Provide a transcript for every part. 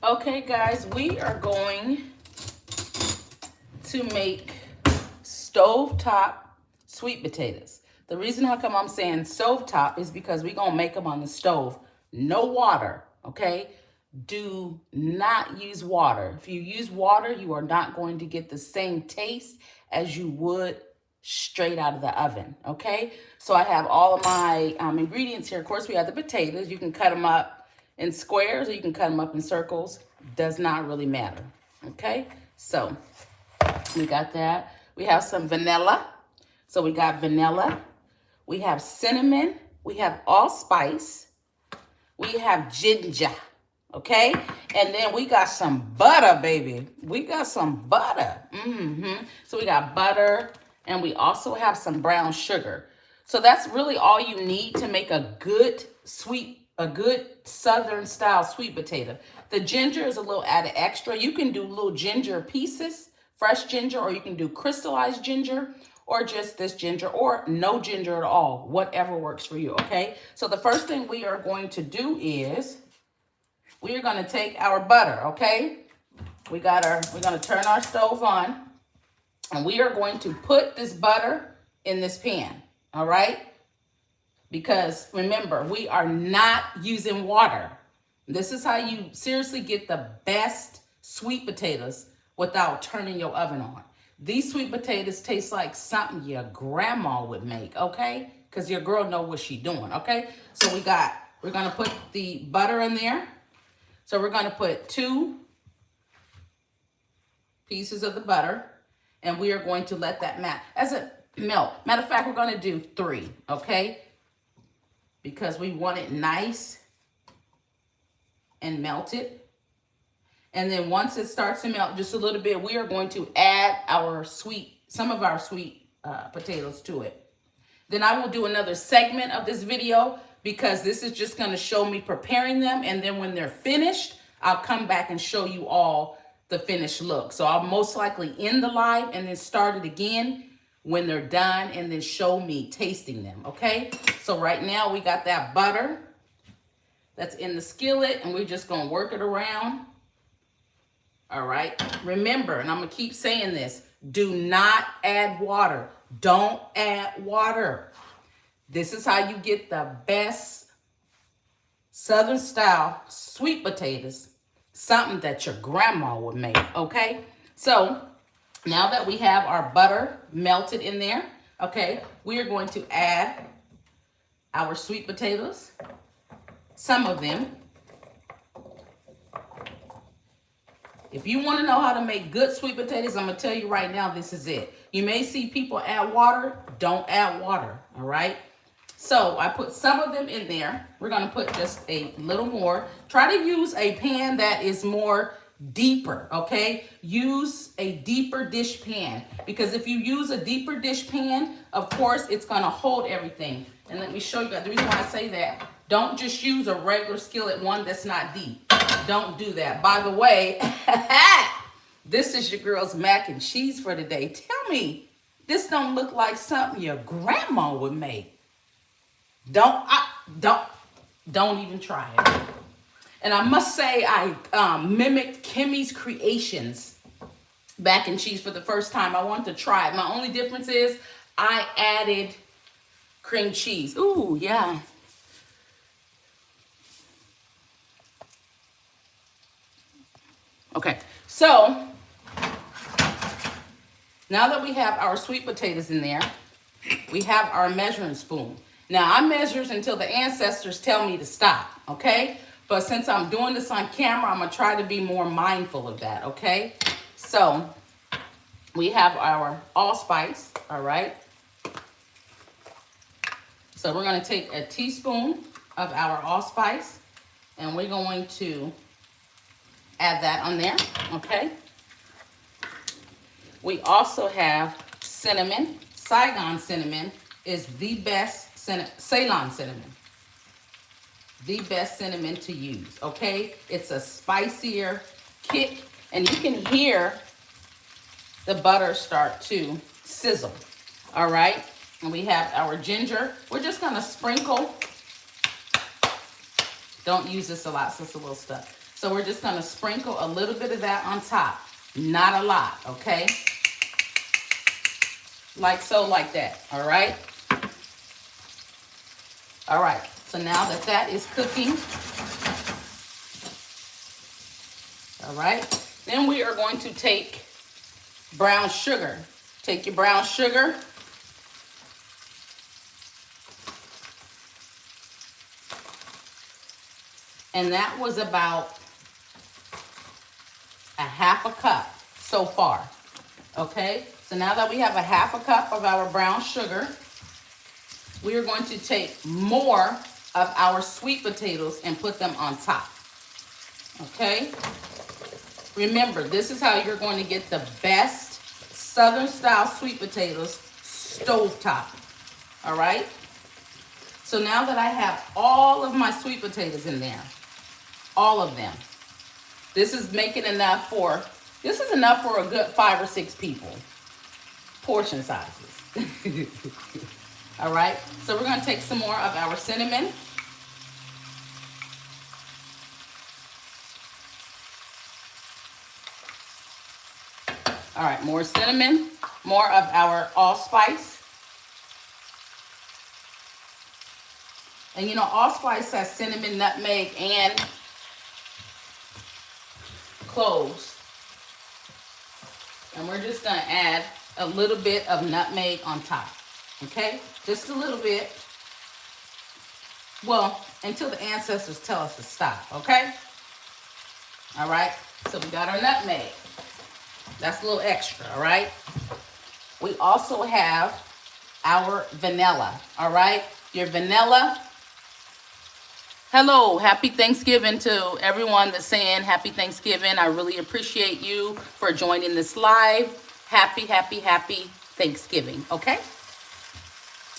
Okay, guys, we are going to make stovetop sweet potatoes. The reason how come I'm saying stovetop is because we're going to make them on the stove. No water, okay? Do not use water. If you use water, you are not going to get the same taste as you would straight out of the oven, okay? So I have all of my ingredients here. Of course, we have the potatoes. You can cut them up in squares or you can cut them up in circles. Does not really matter, okay? So we got that. We have some vanilla. So we got vanilla. We have cinnamon. We have allspice. We have ginger, okay? And then we got some butter, baby. We got some butter. So we got butter, and we also have some brown sugar. So that's really all you need to make a good Southern style sweet potato. The ginger is a little added extra. You can do little ginger pieces, fresh ginger, or you can do crystallized ginger, or just this ginger, or no ginger at all, whatever works for you, okay? So the first thing we are going to do is we are going to take our butter, okay? We're going to turn our stove on, and we are going to put this butter in this pan, all right? Because remember, we are not using water. This is how you seriously get the best sweet potatoes without turning your oven on. These sweet potatoes taste like something your grandma would make, okay? Because your girl know what she doing, okay? So we're going to put the butter in there. So we're going to put 2 pieces of the butter, and we are going to let that melt. Matter of fact, we're going to do 3, okay? Because we want it nice and melted. And then once it starts to melt just a little bit, we are going to add some of our sweet potatoes to it. Then I will do another segment of this video because this is just going to show me preparing them. And then when they're finished, I'll come back and show you all the finished look. So I'll most likely end the live and then start it again when they're done and then show me tasting them, okay? So right now we got that butter that's in the skillet and we're just going to work it around. All right, remember, and I'm going to keep saying this, do not add water. Don't add water. This is how you get the best Southern style sweet potatoes, something that your grandma would make, okay? So now that we have our butter melted in there, okay, we are going to add our sweet potatoes, some of them. If you want to know how to make good sweet potatoes, I'm going to tell you right now, this is it. You may see people add water. Don't add water, all right? So I put some of them in there. We're going to put just a little more. Try to use a pan that is more deeper, okay? Use a deeper dish pan, because if you use a deeper dish pan, of course, it's going to hold everything. And let me show you that. The reason why I say that, don't just use a regular skillet, one that's not deep. Don't do that. By the way, this is your girl's mac and cheese for today. Tell me, this don't look like something your grandma would make. Don't even try it. And I must say, I mimicked Kimmy's Creations mac and cheese for the first time. I wanted to try it. My only difference is I added cream cheese. Ooh, yeah. Okay, so now that we have our sweet potatoes in there, we have our measuring spoon. Now, I measure until the ancestors tell me to stop, okay? But since I'm doing this on camera, I'm going to try to be more mindful of that, okay? So, we have our allspice, all right? So, we're going to take a teaspoon of our allspice, and we're going to add that on there, okay? We also have cinnamon. Saigon cinnamon is the best Ceylon cinnamon. The best cinnamon to use, okay? It's a spicier kick, and you can hear the butter start to sizzle, all right? And we have our ginger. We're just gonna sprinkle. Don't use this a lot, so it's a little stuck. So So we're just going to sprinkle a little bit of that on top. Not a lot, okay? Like so, like that, all right? All right, so now that that is cooking, all right, then we are going to take brown sugar. Take your brown sugar. And that was about a half a cup so far, okay? So now that we have a half a cup of our brown sugar, we are going to take more of our sweet potatoes and put them on top, okay? Remember, this is how you're going to get the best Southern style sweet potatoes, stovetop, all right? So now that I have all of my sweet potatoes in there, all of them, this is making enough for, this is enough for a good 5 or 6 people, portion sizes. All right, so we're gonna take some more of our cinnamon. All right, more cinnamon, more of our allspice. And you know, allspice has cinnamon, nutmeg, and cloves. And we're just gonna add a little bit of nutmeg on top, okay? Just a little bit. Well, until the ancestors tell us to stop, okay? All right, so we got our nutmeg. That's a little extra, all right? We also have our vanilla, all right? Your vanilla. Hello, happy Thanksgiving to everyone that's saying happy Thanksgiving. I really appreciate you for joining this live. Happy, happy, happy Thanksgiving, okay?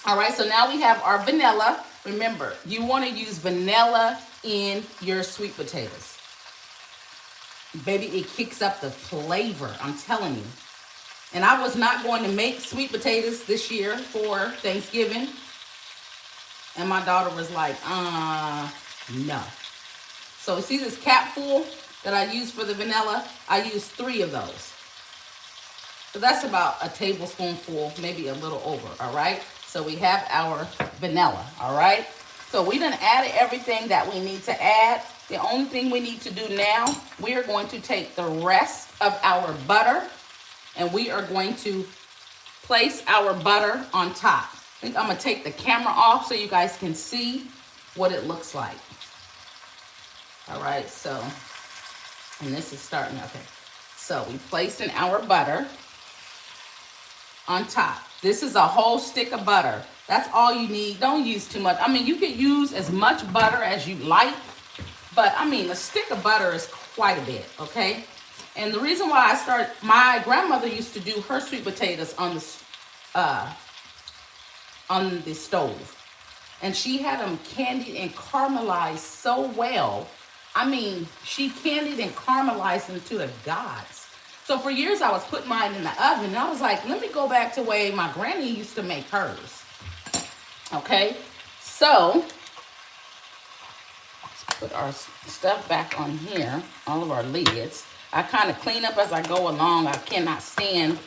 All right, so now we have our vanilla. Remember, you want to use vanilla in your sweet potatoes. Baby, it kicks up the flavor, I'm telling you. And I was not going to make sweet potatoes this year for Thanksgiving. And my daughter was like, no. So see this capful that I use for the vanilla? I use 3 of those. So that's about a tablespoonful, maybe a little over, all right? So we have our vanilla, all right? So we done added everything that we need to add. The only thing we need to do now, we are going to take the rest of our butter and we are going to place our butter on top. I think I'm gonna take the camera off so you guys can see what it looks like. All right, so, and this is starting, okay. So we placing our butter on top. This is a whole stick of butter. That's all you need. Don't use too much. I mean, you can use as much butter as you like, but I mean, a stick of butter is quite a bit, okay? And the reason why I started, my grandmother used to do her sweet potatoes on the stove. And she had them candied and caramelized so well. I mean, she candied and caramelized them to the gods. So for years I was putting mine in the oven and I was like, let me go back to the way my granny used to make hers. Okay, so let's put our stuff back on here, all of our lids. I kind of clean up as I go along. I cannot stand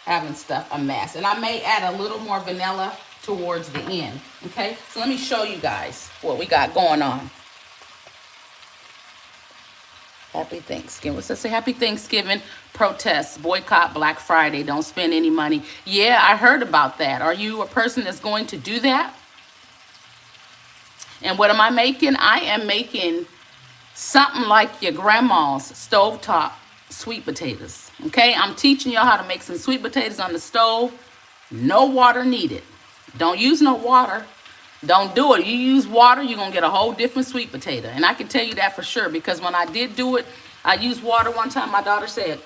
having stuff a mess. And I may add a little more vanilla towards the end. Okay, so let me show you guys what we got going on. Happy Thanksgiving. What's that say? Happy Thanksgiving. Protests. Boycott Black Friday. Don't spend any money. Yeah, I heard about that. Are you a person that's going to do that? And what am I making? I am making something like your grandma's stovetop sweet potatoes. Okay, I'm teaching y'all how to make some sweet potatoes on the stove. No water needed. Don't use no water. Don't do it. You use water, you're going to get a whole different sweet potato. And I can tell you that for sure because when I did do it, I used water one time. My daughter said,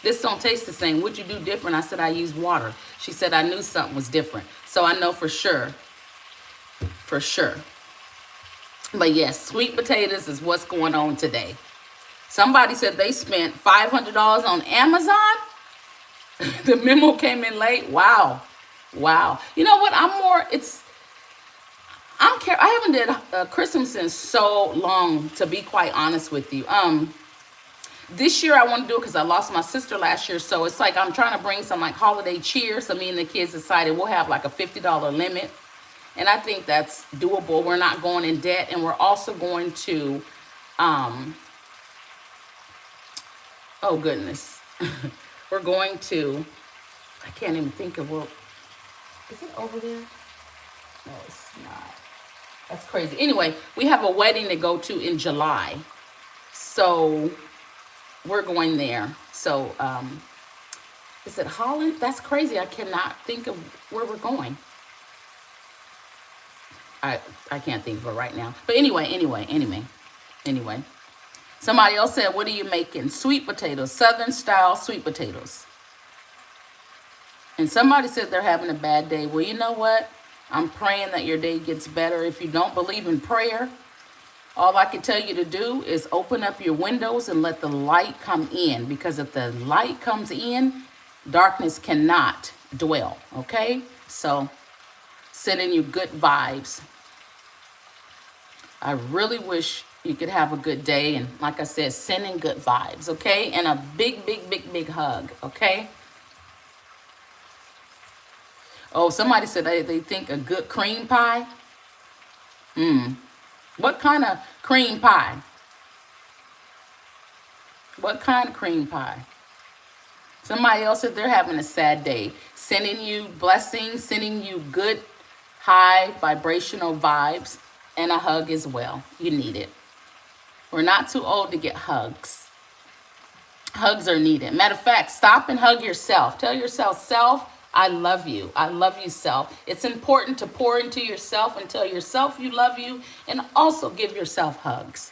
this don't taste the same. What'd you do different? I said, I used water. She said, I knew something was different. So I know for sure. For sure. But yes, sweet potatoes is what's going on today. Somebody said they spent $500 on Amazon. The memo came in late. Wow. Wow. You know what? I haven't did Christmas in so long, to be quite honest with you. This year I want to do it because I lost my sister last year, so it's like I'm trying to bring some like holiday cheer. So me and the kids decided we'll have like a $50 limit, and I think that's doable. We're not going in debt, and we're also going to, oh goodness, we're going to. I can't even think of what. Is it over there? No, it's not. That's crazy. Anyway, we have a wedding to go to in July. So we're going there. So is it Holland? That's crazy. I cannot think of where we're going. I can't think of it right now. But anyway. Somebody else said, what are you making? Sweet potatoes, Southern style sweet potatoes. And somebody said they're having a bad day. Well, you know what? I'm praying that your day gets better. If you don't believe in prayer, all I can tell you to do is open up your windows and let the light come in. Because if the light comes in, darkness cannot dwell. Okay? So, sending you good vibes. I really wish you could have a good day. And like I said, sending good vibes. Okay? And a big hug. Okay? Oh, somebody said they think a good cream pie. What kind of cream pie? What kind of cream pie? Somebody else said they're having a sad day. Sending you blessings, sending you good, high vibrational vibes, and a hug as well. You need it. We're not too old to get hugs. Hugs are needed. Matter of fact, stop and hug yourself. Tell yourself, self, I love you. I love you, self. It's important to pour into yourself and tell yourself you love you, and also give yourself hugs.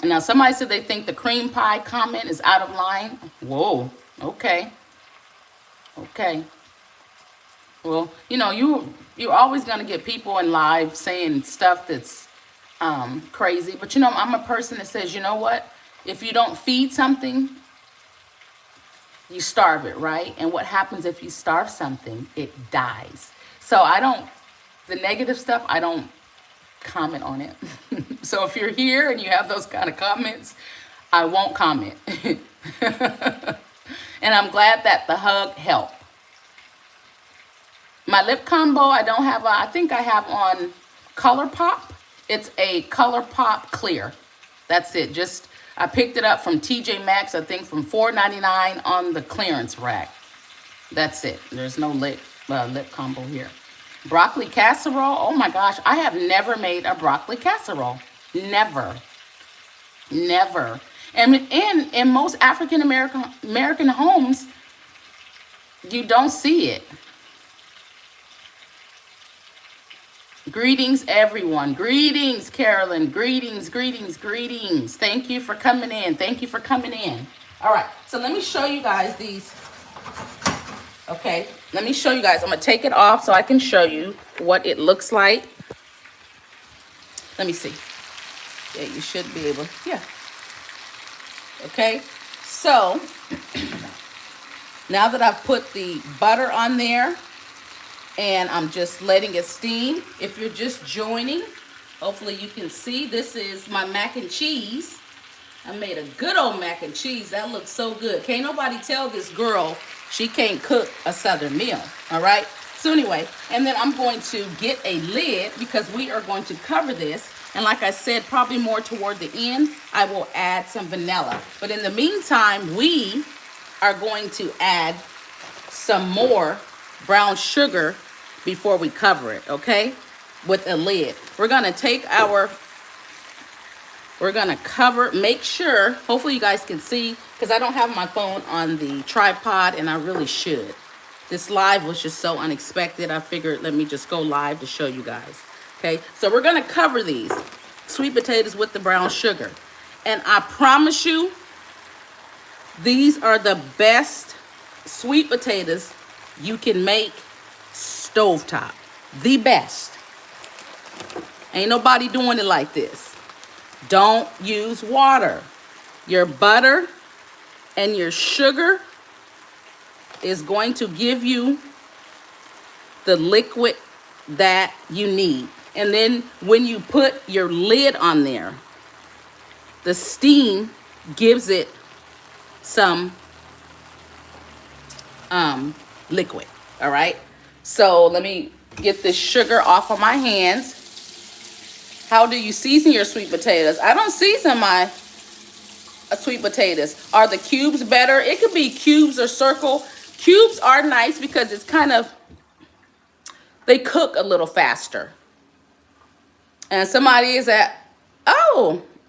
Now, somebody said they think the cream pie comment is out of line. Whoa. Okay. Okay. Well, you know, you're always going to get people in live saying stuff that's crazy. But, you know, I'm a person that says, you know what? If you don't feed something, you starve it, right? And what happens if you starve something? It dies. So the negative stuff, I don't comment on it. So if you're here and you have those kind of comments, I won't comment. And I'm glad that the hug helped. My lip combo, I think I have on ColourPop. It's a ColourPop Clear. That's it. I picked it up from TJ Maxx, I think from $4.99 on the clearance rack. That's it. There's no lip combo here. Broccoli casserole. Oh my gosh, I have never made a broccoli casserole. Never. And in most African American homes, you don't see it. Greetings, everyone. Greetings, Carolyn. Greetings. Thank you for coming in. All right, so let me show you guys these. Okay, let me show you guys. I'm going to take it off so I can show you what it looks like. Let me see. Yeah, you should be able. Yeah. Okay, so now that I've put the butter on there, and I'm just letting it steam. If you're just joining, hopefully you can see this is my mac and cheese. I made a good old mac and cheese. That looks so good. Can't nobody tell this girl she can't cook a Southern meal. All right. So anyway, and then I'm going to get a lid because we are going to cover this. And like I said, probably more toward the end, I will add some vanilla. But in the meantime, we are going to add some more brown sugar before we cover it, okay? With a lid. We're gonna cover, make sure, hopefully you guys can see, because I don't have my phone on the tripod and I really should. This live was just so unexpected. I figured let me just go live to show you guys. Okay, so we're gonna cover these sweet potatoes with the brown sugar. And I promise you, these are the best sweet potatoes you can make stovetop. The best. Ain't nobody doing it like this. Don't use water. Your butter and your sugar is going to give you the liquid that you need. And then when you put your lid on there, the steam gives it some liquid. All right. So let me get this sugar off of my hands. How do you season your sweet potatoes? I don't season my sweet potatoes. Are the cubes better? It could be cubes or circle. Cubes are nice because it's kind of, they cook a little faster. And somebody is at,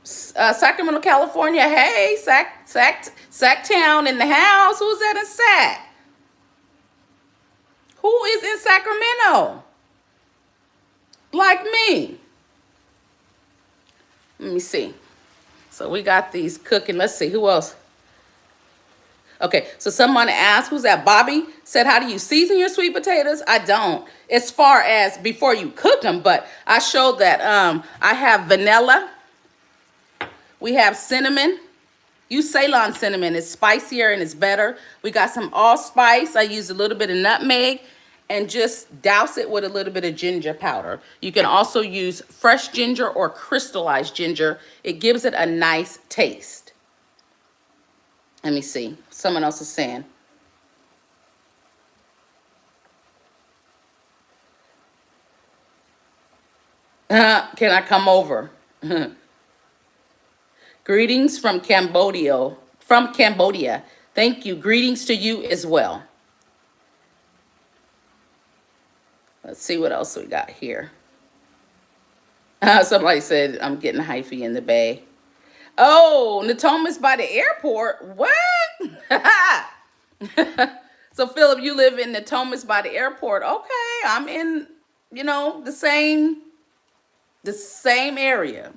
Sacramento, California. Hey, Sacktown in the house. Who's that in Sac? Who is in Sacramento? Like me. Let me see. So we got these cooking. Let's see, who else? Okay, so someone asked, who's that? Bobby said, how do you season your sweet potatoes? I don't, as far as before you cook them, but I showed that I have vanilla. We have cinnamon. Use Ceylon cinnamon. It's spicier and it's better. We got some allspice. I use a little bit of nutmeg and just douse it with a little bit of ginger powder. You can also use fresh ginger or crystallized ginger. It gives it a nice taste. Let me see. Someone else is saying. Can I come over? Greetings from Cambodia. From Cambodia. Thank you. Greetings to you as well. Let's see what else we got here. Somebody said, I'm getting hyphy in the bay. Oh, Natoma's by the airport. What? So, Philip, you live in Natoma's by the airport. Okay, I'm in, the same area.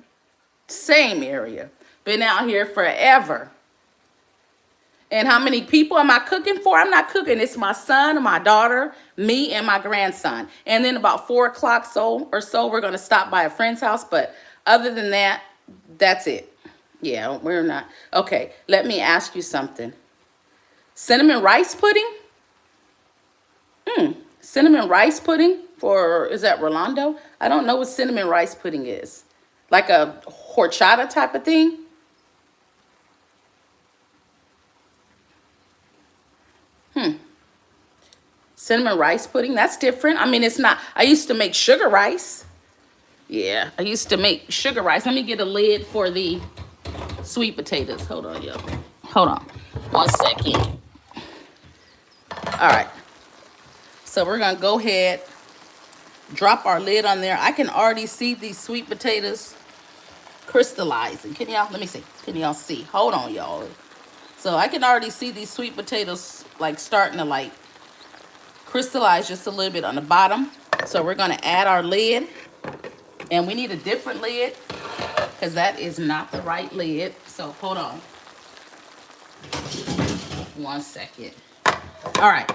Same area. Been out here forever. And how many people am I cooking for? I'm not cooking. It's my son, my daughter, me, and my grandson. And then about 4 o'clock or so, we're going to stop by a friend's house. But other than that, that's it. Yeah, we're not. Okay, let me ask you something. Cinnamon rice pudding? Cinnamon rice pudding is that Rolando? I don't know what cinnamon rice pudding is. Like a horchata type of thing? Cinnamon rice pudding, that's different. I mean, it's not, I used to make sugar rice. Yeah, I used to make sugar rice. Let me get a lid for the sweet potatoes. Hold on, y'all. Hold on 1 second. All right. So we're going to go ahead, drop our lid on there. I can already see these sweet potatoes crystallizing. Can y'all, let me see. Can y'all see? Hold on, y'all. So I can already see these sweet potatoes like starting to like crystallize just a little bit on the bottom. So we're going to add our lid. And we need a different lid because that is not the right lid. So hold on 1 second. All right.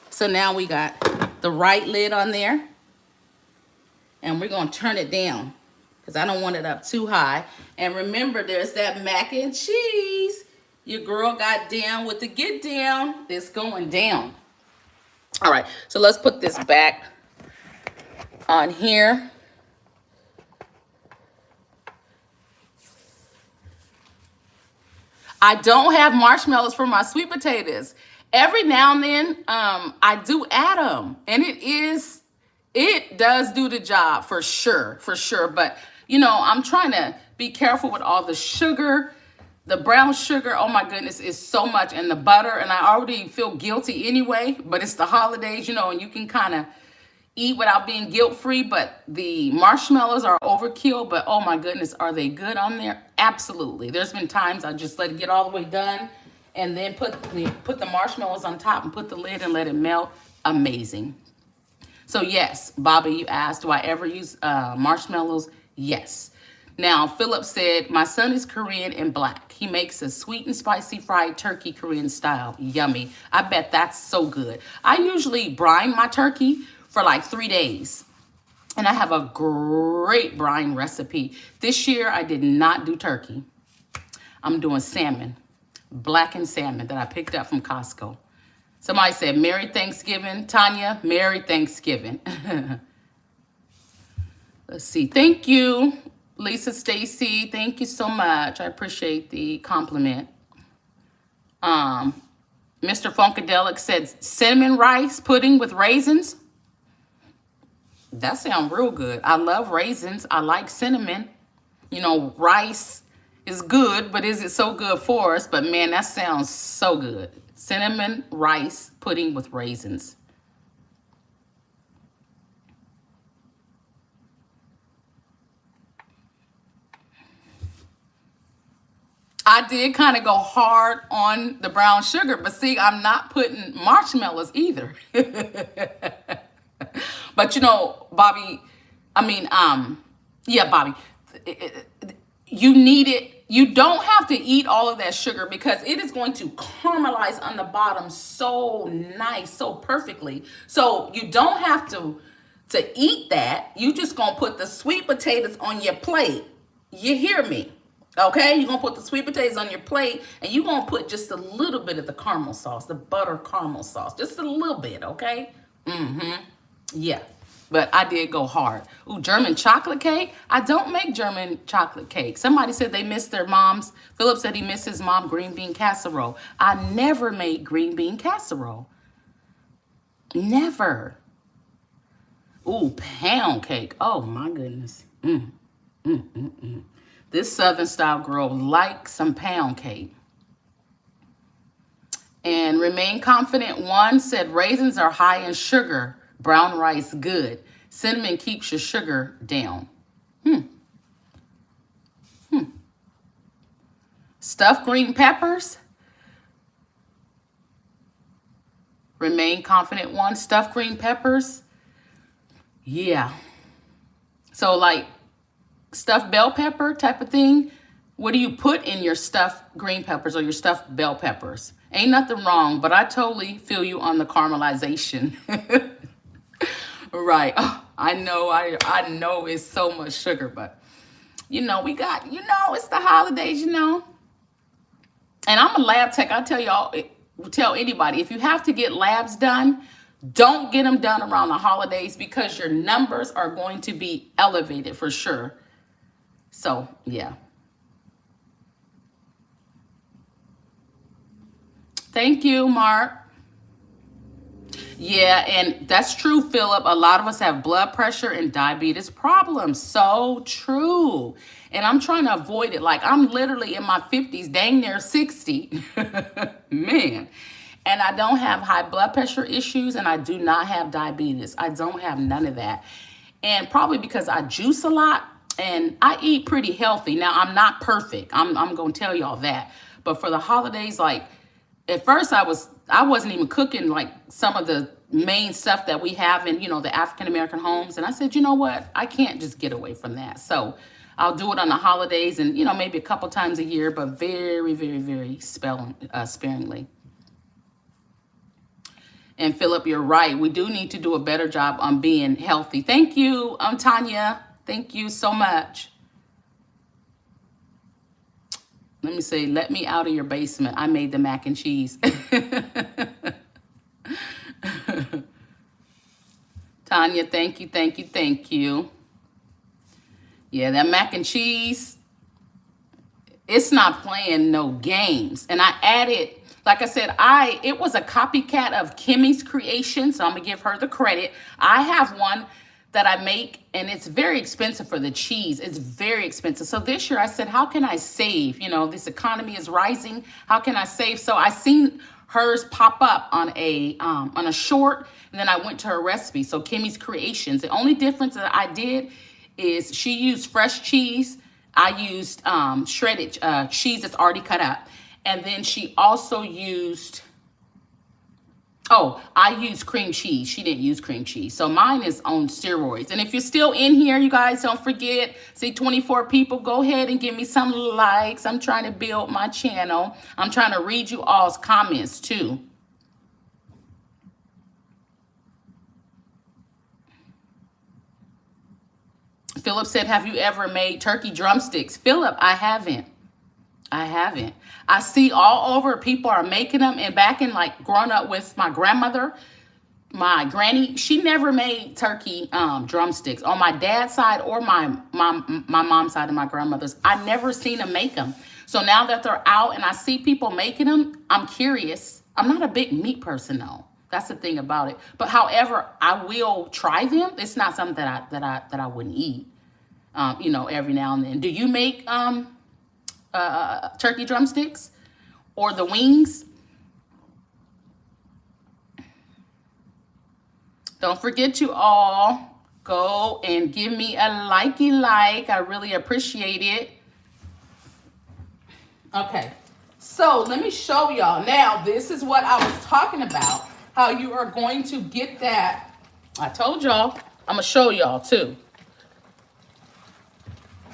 So now we got the right lid on there. And we're going to turn it down because I don't want it up too high. And remember, there's that mac and cheese. Your girl got down with the get down. It's going down. All right. So let's put this back on here. I don't have marshmallows for my sweet potatoes. Every now and then, I do add them, and it does do the job for sure. But I'm trying to be careful with all the sugar, the brown sugar. Oh my goodness, it's so much, and the butter, and I already feel guilty anyway. But it's the holidays, and you can kind of eat without being guilt-free, but the marshmallows are overkill. But oh my goodness, are they good on there? Absolutely. There's been times I just let it get all the way done and then put the marshmallows on top and put the lid and let it melt. Amazing. So yes, Bobby, you asked, do I ever use marshmallows? Yes. Now, Philip said, my son is Korean and black. He makes a sweet and spicy fried turkey Korean style. Yummy. I bet that's so good. I usually brine my turkey for like 3 days. And I have a great brine recipe. This year, I did not do turkey. I'm doing salmon, blackened salmon that I picked up from Costco. Somebody said, Merry Thanksgiving. Tanya, Merry Thanksgiving. Let's see. Thank you, Lisa Stacy. Thank you so much. I appreciate the compliment. Mr. Funkadelic said cinnamon rice pudding with raisins. That sounds real good. I love raisins. I like cinnamon. You know, rice is good, but is it so good for us? But man, that sounds so good. Cinnamon rice pudding with raisins. I did kind of go hard on the brown sugar, but see, I'm not putting marshmallows either. But you know, Bobby, yeah, Bobby, you need it. You don't have to eat all of that sugar because it is going to caramelize on the bottom so nice, so perfectly. So you don't have to eat that. You just gonna put the sweet potatoes on your plate. You hear me? Okay, you're gonna put the sweet potatoes on your plate and you're gonna put just a little bit of the caramel sauce, the butter caramel sauce, just a little bit, okay? Yeah, but I did go hard. Ooh, German chocolate cake? I don't make German chocolate cake. Somebody said they missed their mom's. Philip said he missed his mom green bean casserole. I never made green bean casserole. Never. Ooh, pound cake. Oh my goodness. This Southern style girl likes some pound cake. And Remain Confident One said raisins are high in sugar. Brown rice good. Cinnamon keeps your sugar down. Stuffed green peppers. Remain Confident One. Stuffed green peppers. Yeah. So like stuffed bell pepper type of thing. What do you put in your stuffed green peppers or your stuffed bell peppers? Ain't nothing wrong, but I totally feel you on the caramelization. Right. Oh, I know it's so much sugar, but you know, we got, you know, it's the holidays, you know. And I'm a lab tech. I tell anybody, if you have to get labs done, don't get them done around the holidays because your numbers are going to be elevated for sure. So, yeah. Thank you, Mark. Yeah, and that's true, Philip. A lot of us have blood pressure and diabetes problems. So true. And I'm trying to avoid it. Like, I'm literally in my 50s, dang near 60. Man. And I don't have high blood pressure issues, and I do not have diabetes. I don't have none of that. And probably because I juice a lot, and I eat pretty healthy. Now, I'm not perfect. I'm going to tell y'all that. But for the holidays, like, at first I wasn't even cooking like some of the main stuff that we have in, you know, the African American homes. And I said, you know what? I can't just get away from that. So I'll do it on the holidays and, you know, maybe a couple times a year, but very, very, very sparingly. And Philip, you're right. We do need to do a better job on being healthy. Thank you, Tanya. Thank you so much. Let me say, let me out of your basement. I made the mac and cheese. Tanya, thank you, thank you, thank you. Yeah, that mac and cheese, it's not playing no games. And I added, like I said, it was a copycat of Kimmy's creation, so I'm going to give her the credit. I have one that I make, and it's very expensive for the cheese. It's very expensive. So this year I said, how can I save? You know, this economy is rising. How can I save? So I seen hers pop up on a short, and then I went to her recipe. So Kimmy's Creations. The only difference that I did is she used fresh cheese. I used shredded cheese that's already cut up. And then she also used, I used cream cheese. She didn't use cream cheese. So mine is on steroids. And if you're still in here, you guys, don't forget, see 24 people, go ahead and give me some likes. I'm trying to build my channel. I'm trying to read you all's comments too. Philip said, have you ever made turkey drumsticks? Philip, I haven't. I haven't. I see all over people are making them, and back in like growing up with my grandmother, my granny, she never made turkey drumsticks on my dad's side or my mom's side and my grandmother's. I never seen them make them. So now that they're out and I see people making them, I'm curious. I'm not a big meat person though. That's the thing about it. But however, I will try them. It's not something that I wouldn't eat. You know, every now and then. Do you make turkey drumsticks or the wings? Don't forget, you all, go and give me a likey like. I really appreciate it. Okay, so let me show y'all. Now, this is what I was talking about, how you are going to get that. I told y'all, I'm going to show y'all too,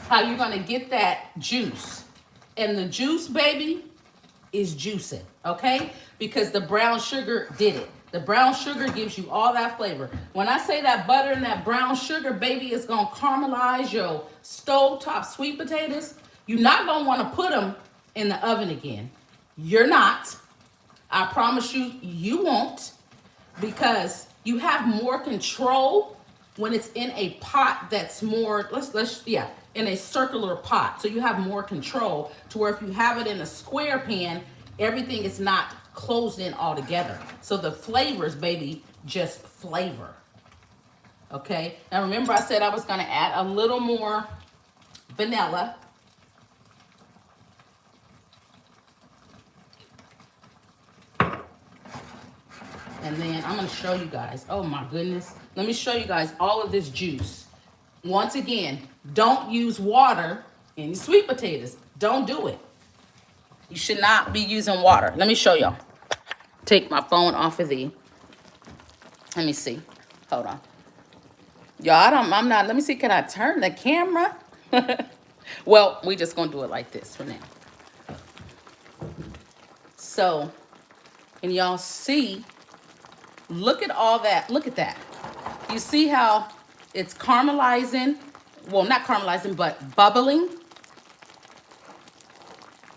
how you're going to get that juice. And the juice, baby, is juicing, okay? Because the brown sugar did it. The brown sugar gives you all that flavor. When I say that butter and that brown sugar, baby, is going to caramelize your stovetop sweet potatoes. You're not going to want to put them in the oven again. You're not. I promise you, you won't. Because you have more control when it's in a pot that's more, in a circular pot. So you have more control to where if you have it in a square pan, everything is not closed in all together. So the flavors, baby, just flavor. Okay. Now remember I said I was going to add a little more vanilla. And then I'm going to show you guys. Oh my goodness. Let me show you guys all of this juice. Once again, don't use water in your sweet potatoes. Don't do it. You should not be using water. Let me show y'all. Take my phone off of the. Let me see. Hold on. Y'all, I'm not. Let me see. Can I turn the camera? Well, we just going to do it like this for now. So, and y'all see, look at all that. Look at that. You see how it's caramelizing? Well, not caramelizing, but bubbling.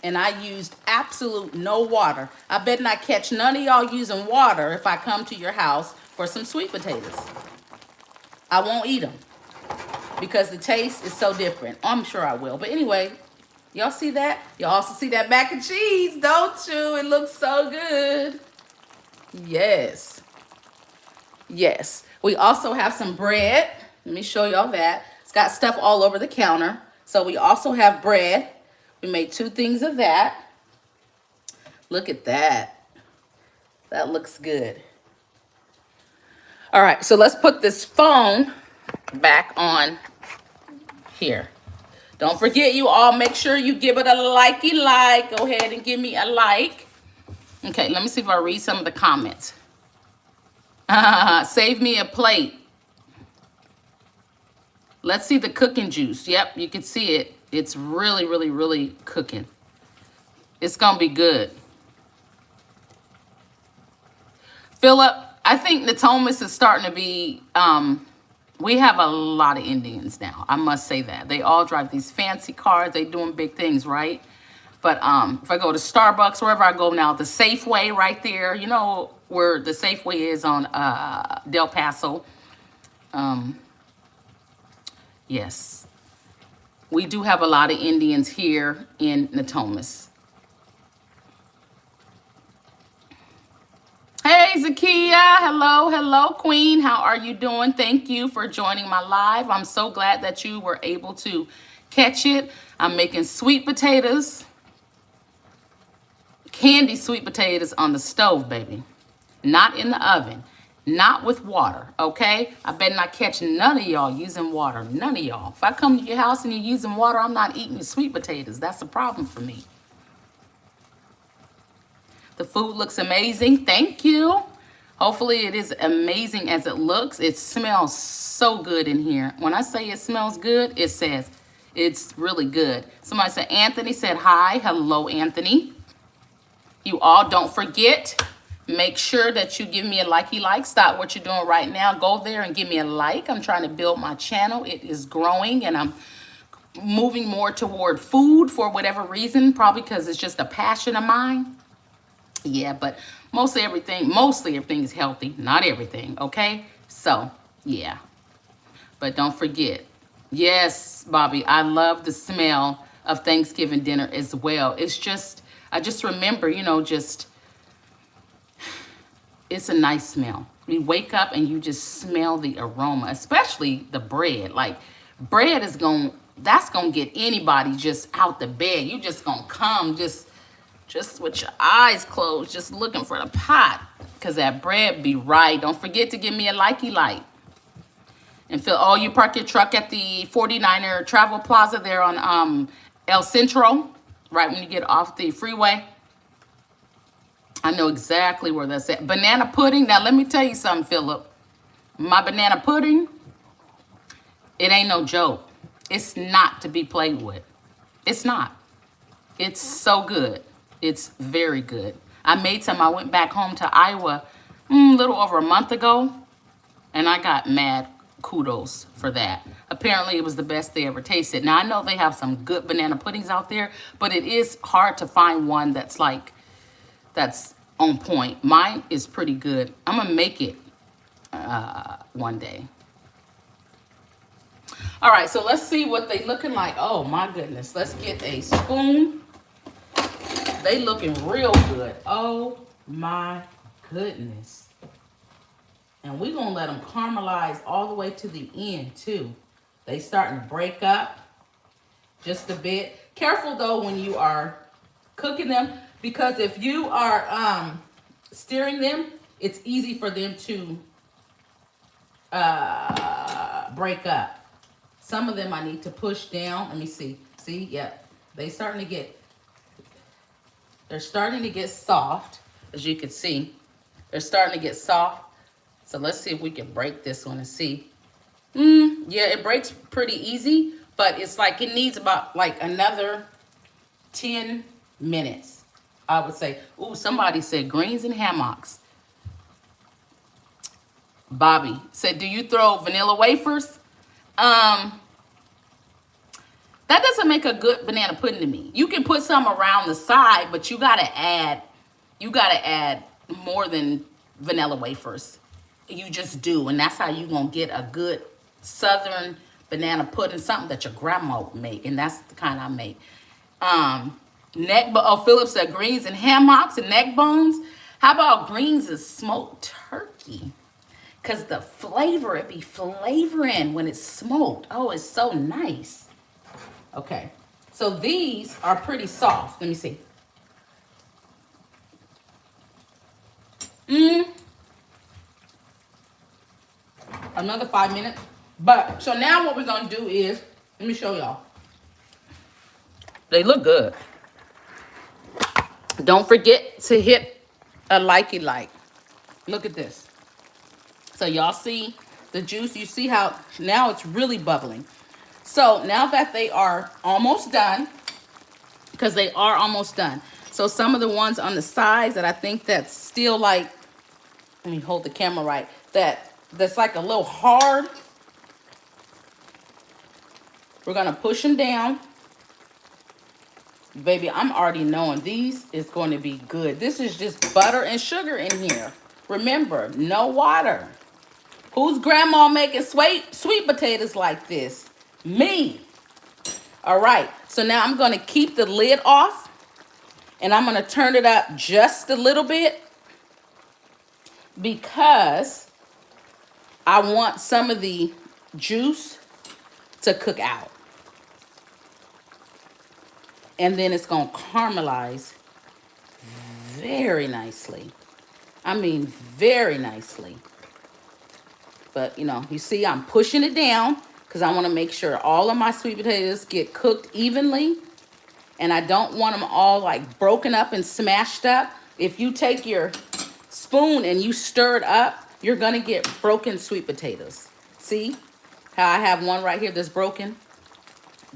And I used absolute no water. I bet not catch none of y'all using water if I come to your house for some sweet potatoes. I won't eat them because the taste is so different. I'm sure I will. But anyway, y'all see that? Y'all also see that mac and cheese, don't you? It looks so good. Yes. Yes. We also have some bread. Let me show y'all that. It's got stuff all over the counter. So we also have bread. We made 2 things of that. Look at that. That looks good. All right, so let's put this phone back on here. Don't forget, you all, make sure you give it a likey like. Go ahead and give me a like. Okay, let me see if I read some of the comments. Save me a plate. Let's see the cooking juice. Yep, you can see it. It's really, really, really cooking. It's going to be good. Philip, I think Natomas is starting to be, we have a lot of Indians now. I must say that. They all drive these fancy cars. They doing big things, right? But if I go to Starbucks, wherever I go now, the Safeway right there, you know where the Safeway is on Del Paso. Yes. We do have a lot of Indians here in Natomas. Hey, Zakia. Hello, hello, Queen. How are you doing? Thank you for joining my live. I'm so glad that you were able to catch it. I'm making sweet potatoes, candy sweet potatoes on the stove, baby. Not in the oven. Not with water, okay? I better not catch none of y'all using water. None of y'all. If I come to your house and you're using water, I'm not eating your sweet potatoes. That's a problem for me. The food looks amazing. Thank you. Hopefully it is amazing as it looks. It smells so good in here. When I say it smells good, it says it's really good. Somebody said, Anthony said hi. Hello, Anthony. You all don't forget. Make sure that you give me a likey like. Stop what you're doing right now. Go there and give me a like. I'm trying to build my channel. It is growing and I'm moving more toward food for whatever reason, probably because it's just a passion of mine. Yeah, but mostly everything is healthy. Not everything, okay? So, yeah. But don't forget. Yes, Bobby, I love the smell of Thanksgiving dinner as well. It's just, I just remember, you know, just, it's a nice smell. You wake up and you just smell the aroma, especially the bread. Like, bread is that's going to get anybody just out the bed. You just going to come just with your eyes closed, just looking for the pot. Because that bread be right. Don't forget to give me a likey like. And Phil, oh, you park your truck at the 49er Travel Plaza there on El Centro, right when you get off the freeway. I know exactly where that's at. Banana pudding. Now, let me tell you something, Philip. My banana pudding, it ain't no joke. It's not to be played with. It's not. It's so good. It's very good. I made some. I went back home to Iowa a little over a month ago, and I got mad kudos for that. Apparently, it was the best they ever tasted. Now, I know they have some good banana puddings out there, but it is hard to find one that's on point. Mine is pretty good. I'm going to make it one day. All right, so let's see what they looking like. Oh, my goodness. Let's get a spoon. They looking real good. Oh, my goodness. And we're going to let them caramelize all the way to the end, too. They starting to break up just a bit. Careful, though, when you are cooking them, because if you are stirring them, it's easy for them to break up. Some of them I need to push down. Let me see. See? Yep. They're starting to get soft, as you can see. They're starting to get soft. So let's see if we can break this one and see. Yeah, it breaks pretty easy, but it's like it needs about like another 10 minutes, I would say. Ooh, somebody said greens and hammocks. Bobby said, do you throw vanilla wafers? That doesn't make a good banana pudding to me. You can put some around the side, but you gotta add more than vanilla wafers. You just do, and that's how you gonna get a good southern banana pudding, something that your grandma would make, and that's the kind I make. Philip said greens and hammocks and neck bones. How about greens and smoked turkey? Because the flavor, it be flavoring when it's smoked. Oh, it's so nice. Okay, so these are pretty soft. Let me see. Another 5 minutes. But, so now what we're going to do is, let me show y'all. They look good. Don't forget to hit a likey like. Look at this. So y'all see the juice? You see how now it's really bubbling. So now that they are almost done, because they are almost done. So some of the ones on the sides that I think that's still like, let me hold the camera right, that's like a little hard. We're going to push them down. Baby, I'm already knowing these is going to be good. This is just butter and sugar in here. Remember, no water. Who's grandma making sweet potatoes like this? Me. All right. So now I'm going to keep the lid off. And I'm going to turn it up just a little bit. Because I want some of the juice to cook out. And then it's going to caramelize very nicely. I mean, very nicely. But, you know, you see I'm pushing it down because I want to make sure all of my sweet potatoes get cooked evenly. And I don't want them all like broken up and smashed up. If you take your spoon and you stir it up, you're going to get broken sweet potatoes. See how I have one right here that's broken?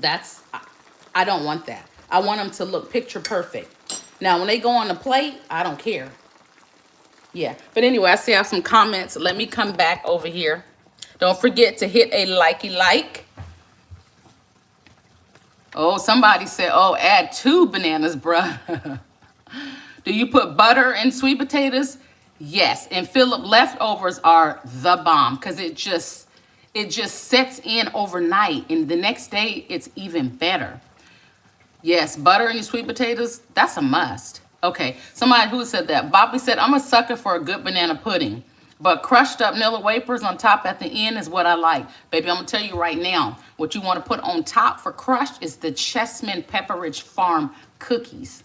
I don't want that. I want them to look picture perfect. Now, when they go on the plate, I don't care. Yeah, but anyway, I see I have some comments. Let me come back over here. Don't forget to hit a likey like. Oh, somebody said, oh, add 2 bananas, bruh. Do you put butter in sweet potatoes? Yes. And Philip, leftovers are the bomb because it just sets in overnight. And the next day, it's even better. Yes, butter in your sweet potatoes, that's a must. Okay, somebody who said that. Bobby said, I'm a sucker for a good banana pudding, but crushed up Nilla wafers on top at the end is what I like. Baby, I'm going to tell you right now, what you want to put on top for crushed is the Chessman Pepperidge Farm cookies.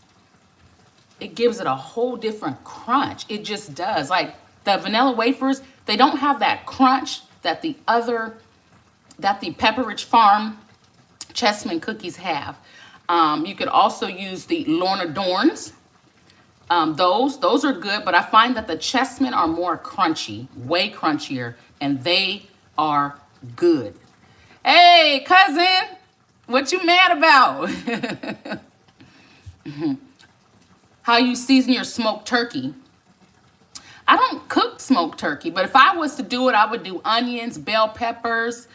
It gives it a whole different crunch. It just does. Like the vanilla wafers, they don't have that crunch that the Pepperidge Farm Chessman cookies have. You could also use the Lorna Dorns. Those are good, but I find that the Chessmen are more crunchy, way crunchier, and they are good. Hey, cousin, what you mad about? How you season your smoked turkey? I don't cook smoked turkey, but if I was to do it, I would do onions, bell peppers,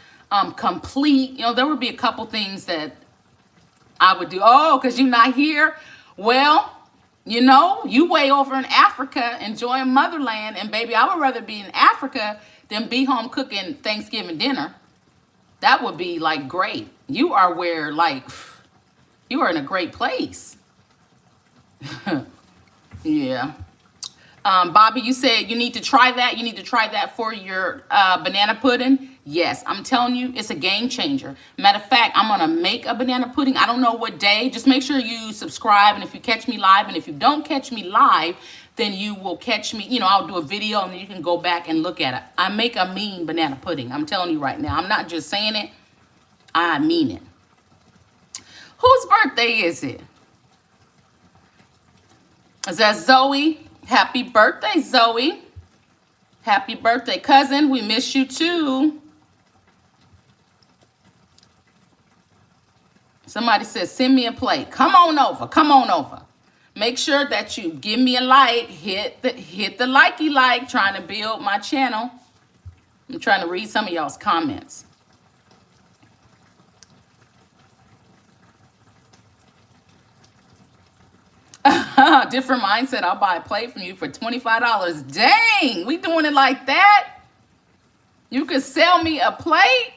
complete. You know, there would be a couple things that I would do. Oh, because you're not here? Well, you know, you way over in Africa enjoying motherland. And baby, I would rather be in Africa than be home cooking Thanksgiving dinner. That would be like great. You are where, like, you are in a great place. Yeah. Bobby, you said you need to try that. You need to try that for your banana pudding. Yes, I'm telling you, it's a game changer. Matter of fact, I'm going to make a banana pudding. I don't know what day. Just make sure you subscribe. And if you catch me live, and if you don't catch me live, then you will catch me. You know, I'll do a video and then you can go back and look at it. I make a mean banana pudding. I'm telling you right now. I'm not just saying it. I mean it. Whose birthday is it? Is that Zoe? Happy birthday, Zoe. Happy birthday, cousin. We miss you too. Somebody says, send me a plate. Come on over. Come on over. Make sure that you give me a like. Hit the likey like. Trying to build my channel. I'm trying to read some of y'all's comments. Different mindset. I'll buy a plate from you for $25. Dang, we doing it like that? You could sell me a plate?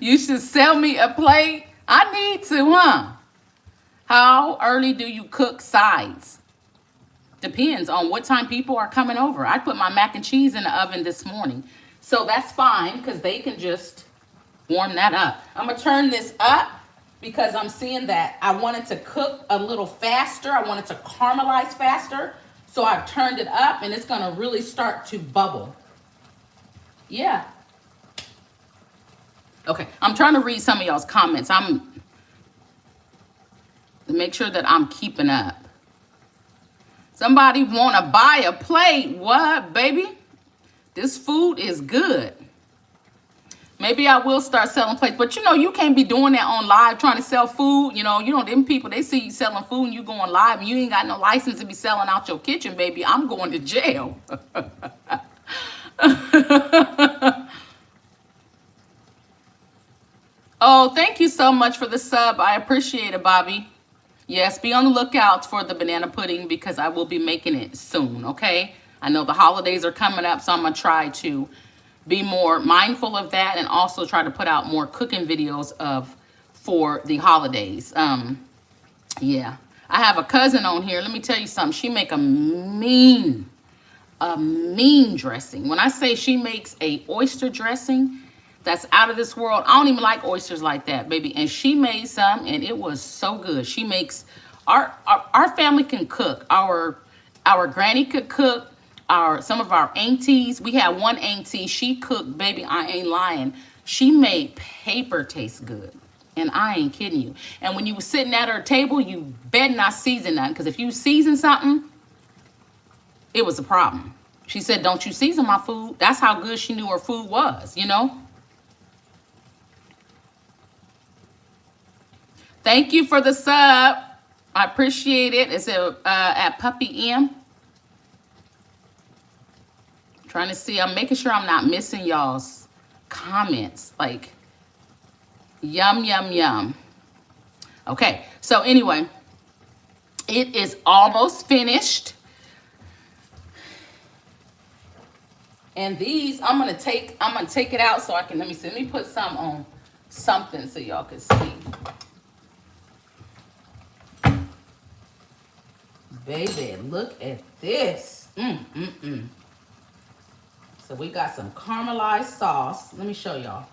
You should sell me a plate. I need to, huh? How early do you cook sides? Depends on what time people are coming over. I put my mac and cheese in the oven this morning. So that's fine because they can just warm that up. I'm going to turn this up because I'm seeing that I wanted to cook a little faster. I wanted to caramelize faster. So I've turned it up and it's going to really start to bubble. Yeah. Okay, I'm trying to read some of y'all's comments. To make sure that I'm keeping up. Somebody want to buy a plate. What, baby? This food is good. Maybe I will start selling plates. But, you know, you can't be doing that on live, trying to sell food. You know, them people, they see you selling food and you going live and you ain't got no license to be selling out your kitchen, baby. I'm going to jail. Oh, thank you so much for the sub. I appreciate it, Bobby. Yes, be on the lookout for the banana pudding because I will be making it soon, okay? I know the holidays are coming up, so I'm going to try to be more mindful of that and also try to put out more cooking videos for the holidays. Yeah. I have a cousin on here. Let me tell you something. She make a mean dressing. When I say she makes a oyster dressing, that's out of this world. I don't even like oysters like that, baby. And she made some, and it was so good. She makes our family can cook. Our granny could cook. Some of our aunties. We had one auntie. She cooked, baby. I ain't lying. She made paper taste good, and I ain't kidding you. And when you were sitting at her table, you better not season nothing, because if you season something, it was a problem. She said, "Don't you season my food." That's how good she knew her food was. You know. Thank you for the sub. I appreciate it. It's at Puppy M. Trying to see. I'm making sure I'm not missing y'all's comments. Like, Yum, yum, yum. Okay, so anyway, it is almost finished. And these, I'm gonna take it out so I can, let me put some on something so y'all can see. Baby, look at this. So we got some caramelized sauce. Let me show y'all.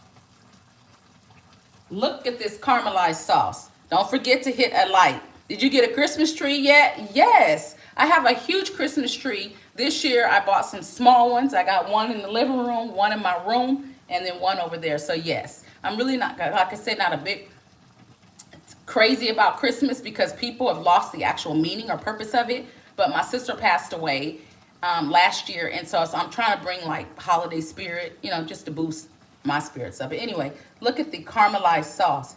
Look at this caramelized sauce. Don't forget to hit a like. Did you get a Christmas tree yet? Yes. I have a huge Christmas tree. This year I bought some small ones. I got one in the living room, one in my room, and then one over there. So yes, I'm really not, like I said, not a big crazy about Christmas because people have lost the actual meaning or purpose of it. But my sister passed away last year, and so I'm trying to bring like holiday spirit, you know, just to boost my spirits up. But anyway, look at the caramelized sauce.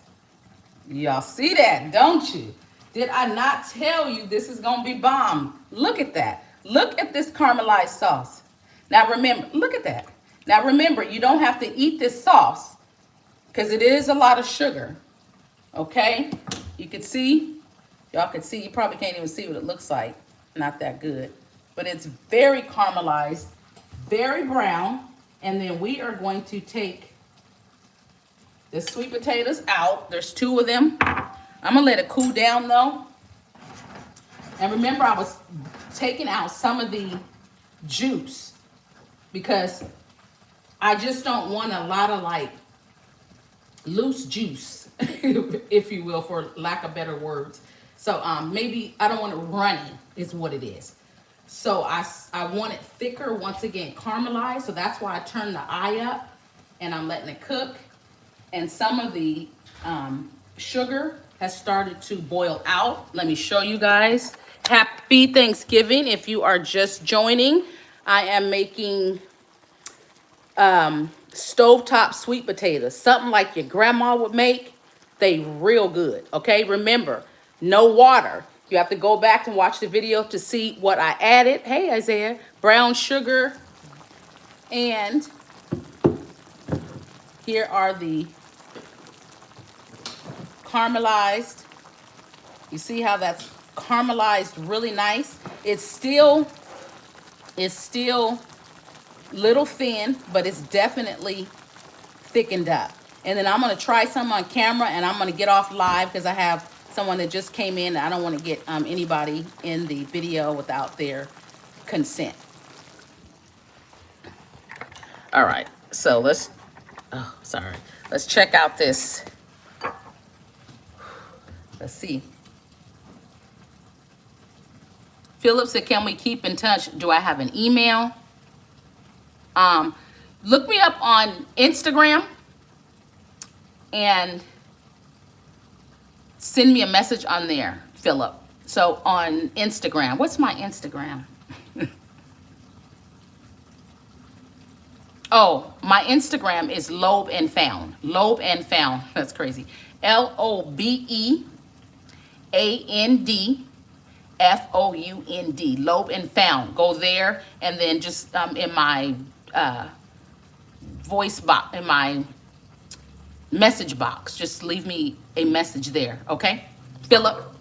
Y'all see that, don't you? Did I not tell you this is gonna be bomb? Look at that. Look at this caramelized sauce. Now remember, look at that. Now remember, you don't have to eat this sauce because it is a lot of sugar. Okay, you can see, y'all can see, you probably can't even see what it looks like. Not that good, but it's very caramelized, very brown. And then we are going to take the sweet potatoes out. There's 2 of them. I'm gonna let it cool down though. And remember, I was taking out some of the juice because I just don't want a lot of like loose juice, if you will, for lack of better words. So maybe I don't want it runny is what it is. So I want it thicker, once again, caramelized. So that's why I turned the eye up and I'm letting it cook. And some of the sugar has started to boil out. Let me show you guys. Happy Thanksgiving. If you are just joining, I am making stovetop sweet potatoes, something like your grandma would make. They real good. Okay, remember, no water. You have to go back and watch the video to see what I added. Hey, Isaiah. Brown sugar. And here are the caramelized. You see how that's caramelized really nice? It's still little thin, but it's definitely thickened up. And then I'm gonna try some on camera, and I'm gonna get off live because I have someone that just came in. I don't want to get anybody in the video without their consent. All right, so let's check out this. Let's see. Philip said, can we keep in touch? Do I have an email? Look me up on Instagram and send me a message on there, Philip. So on Instagram, what's my Instagram? Oh, my Instagram is Lobe and Found. Lobe and Found. That's crazy. LOBEANDFOUND. Lobe and Found. Go there, and then just in my voice box, in my message box, just leave me a message there, okay? Philip.